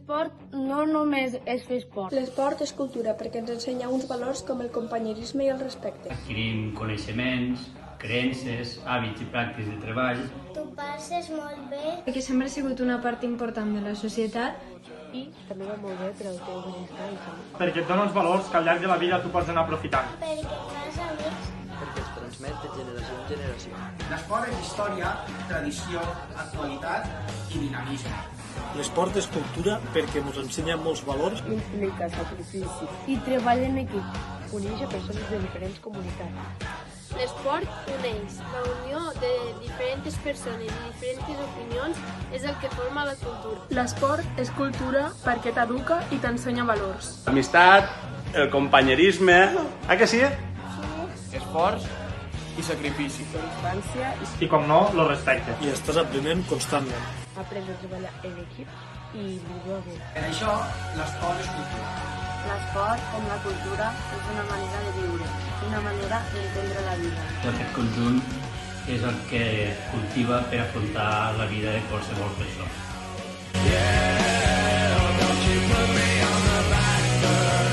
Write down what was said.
L'esport no només és fer esport. L'esport és cultura perquè ens ensenya uns valors com el companyerisme i el respecte. Adquirim coneixements, creences, hàbits i pràctiques de treball. Tu passes molt bé. Perquè sempre ha sigut una part important de la societat i també va molt bé per al teu benestar. Perquè et dona uns valors que al llarg de la vida tu pots anar aprofitant. Perquè fas amics. Perquè es transmet de generació en generació. L'esport és història, tradició, actualitat i dinamisme. L'esport és cultura perquè ens ensenya molts valors. Implica sacrifici I treball en equip. Uneix a persones de diferents comunitats. L'esport uneix. La unió de diferents persones i diferents opinions és el que forma la cultura. L'esport és cultura perquè t'educa i t'ensenya valors. L'amistat, el companyerisme... Ah, que sí? Esforç i sacrifici. Constància I, com no, el respecte. I estàs aprenent constantment. Aprendre a treballar en equip i viure bé. Per això, l'esport és cultura. L'esport, com la cultura, és una manera de viure, una manera d'entendre la vida. Aquest conjunt és el que cultiva per afrontar la vida de qualsevol persona. Yeah, don't you put me on the back burner.